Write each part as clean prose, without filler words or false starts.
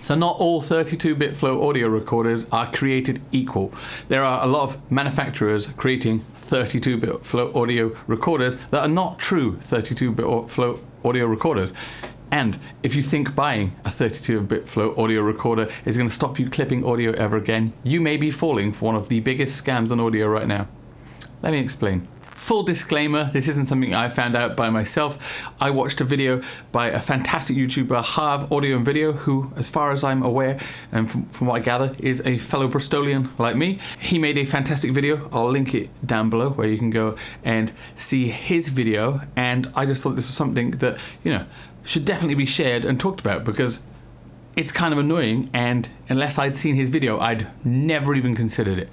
So not all 32-bit flow audio recorders are created equal. There are a lot of manufacturers creating 32-bit flow audio recorders that are not true 32-bit flow audio recorders. And if you think buying a 32-bit flow audio recorder is going to stop you clipping audio ever again, you may be falling for one of the biggest scams on audio right now. Let me explain. Full disclaimer, this isn't something I found out by myself. I watched a video by a fantastic YouTuber, Harv Audio and Video, who, as far as I'm aware, and from what I gather, is a fellow Bristolian like me. He made a fantastic video. I'll link it down below where you can go and see his video. And I just thought this was something that, should definitely be shared and talked about, because it's kind of annoying, and unless I'd seen his video, I'd never even considered it.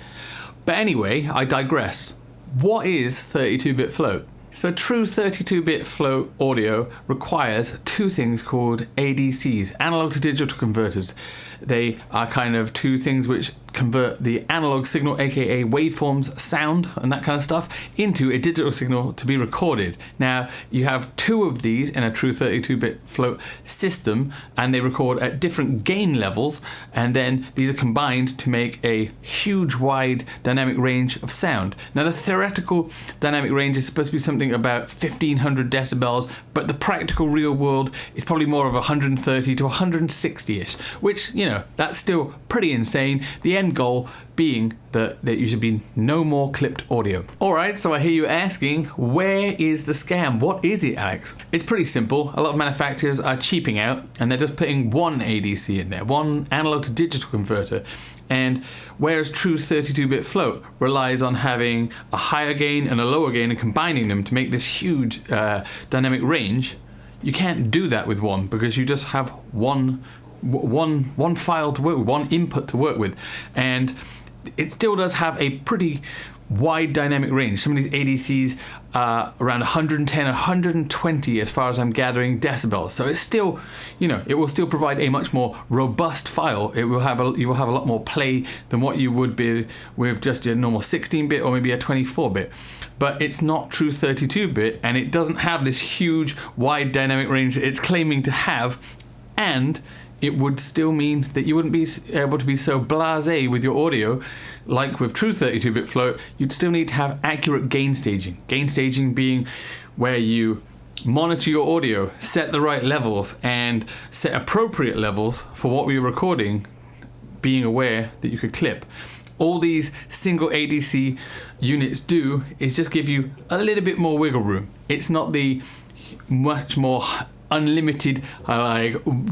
But anyway, I digress. What is 32-bit flow? So true 32-bit flow audio requires two things called ADCs, analog to digital converters. They are kind of two things which convert the analog signal, aka waveforms, sound, and that kind of stuff, into a digital signal to be recorded. Now, you have two of these in a true 32-bit flow system, and they record at different gain levels, and then these are combined to make a huge, wide dynamic range of sound. Now, the theoretical dynamic range is supposed to be something about 1500 decibels, but the practical real world is probably more of 130 to 160-ish, which, that's still pretty insane. The end goal being that there should be no more clipped audio. Alright, so I hear you asking, where is the scam? What is it, Alex? It's pretty simple. A lot of manufacturers are cheaping out, and they're just putting one ADC in there, one analog to digital converter. And whereas true 32-bit flow relies on having a higher gain and a lower gain and combining them to make this huge dynamic range, you can't do that with one, because you just have one file to work with, one input to work with, and it still does have a pretty wide dynamic range. Some of these ADCs are around 110, 120 as far as I'm gathering decibels. So it's still, it will still provide a much more robust file. You will have a lot more play than what you would be with just your normal 16-bit or maybe a 24-bit. But it's not true 32-bit, and it doesn't have this huge wide dynamic range that it's claiming to have, and it would still mean that you wouldn't be able to be so blasé with your audio. Like with true 32-bit flow, you'd still need to have accurate gain staging. Gain staging being where you monitor your audio, set the right levels, and set appropriate levels for what we were recording, being aware that you could clip. All these single ADC units do is just give you a little bit more wiggle room. It's not the much more unlimited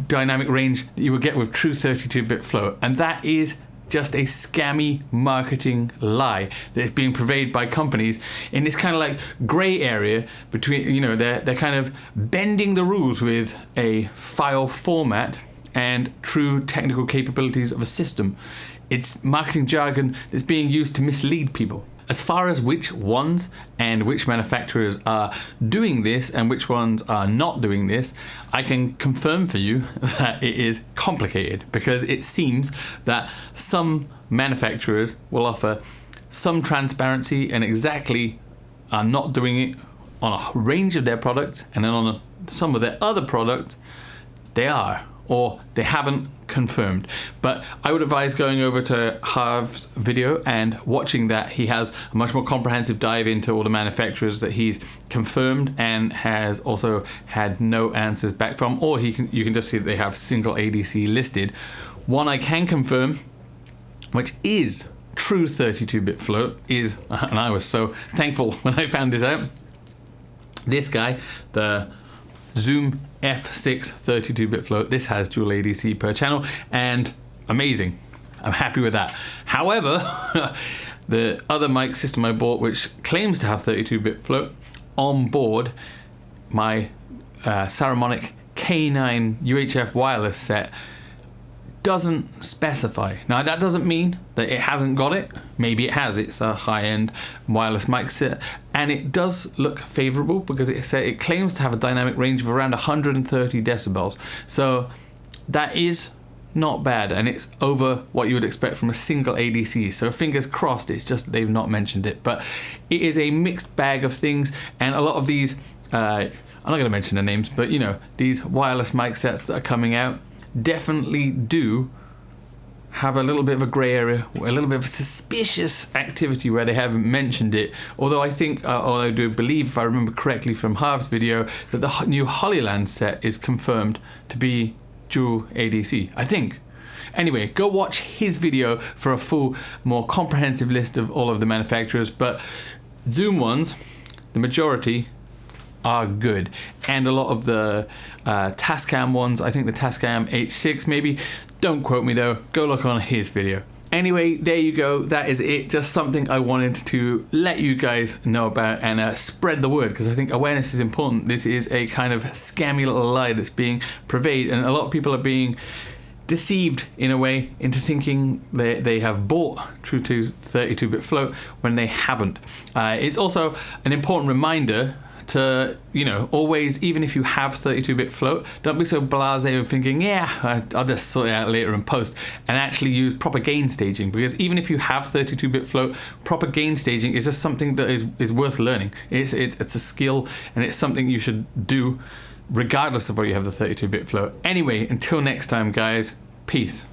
dynamic range that you would get with true 32-bit flow, and that is just a scammy marketing lie that is being purveyed by companies in this kind of like gray area between, they're kind of bending the rules with a file format and true technical capabilities of a system. It's marketing jargon that's being used to mislead people. As far as which ones and which manufacturers are doing this and which ones are not doing this, I can confirm for you that it is complicated, because it seems that some manufacturers will offer some transparency and exactly are not doing it on a range of their products, and then on some of their other products they are, or they haven't confirmed. But I would advise going over to Harv's video and watching that. He has a much more comprehensive dive into all the manufacturers that he's confirmed and has also had no answers back from, or you can just see that they have single ADC listed. One I can confirm, which is true 32-bit flow, is, and I was so thankful when I found this out, this guy, the Zoom F6 32-bit flow. This has dual ADC per channel, and amazing. I'm happy with that. However, the other mic system I bought, which claims to have 32-bit flow on board, my Saramonic K9 UHF wireless set, doesn't specify. Now, that doesn't mean that it hasn't got it. Maybe it has. It's a high-end wireless mic set, and it does look favorable because it claims to have a dynamic range of around 130 decibels. So that is not bad, and it's over what you would expect from a single ADC. So fingers crossed, it's just that they've not mentioned it. But it is a mixed bag of things, and a lot of these, I'm not going to mention the names, but these wireless mic sets that are coming out, definitely do have a little bit of a grey area, a little bit of a suspicious activity where they haven't mentioned it. Although I think, or I do believe, if I remember correctly from Harv's video, that the new Hollyland set is confirmed to be dual ADC, I think. Anyway, go watch his video for a full, more comprehensive list of all of the manufacturers, but Zoom ones, the majority, are good. And a lot of the Tascam ones, I think the Tascam H6 maybe, don't quote me though, go look on his video. Anyway, there you go, that is it. Just something I wanted to let you guys know about and spread the word, because I think awareness is important. This is a kind of scammy little lie that's being pervaded, and a lot of people are being deceived in a way into thinking they have bought true to 32-bit float when they haven't. It's also an important reminder to, you know, always, even if you have 32-bit float, don't be so blasé of thinking, yeah, I'll just sort it out later in post, and actually use proper gain staging, because even if you have 32-bit float, proper gain staging is just something that is worth learning. It's a skill, and it's something you should do regardless of whether you have the 32-bit float. Anyway, until next time, guys, peace.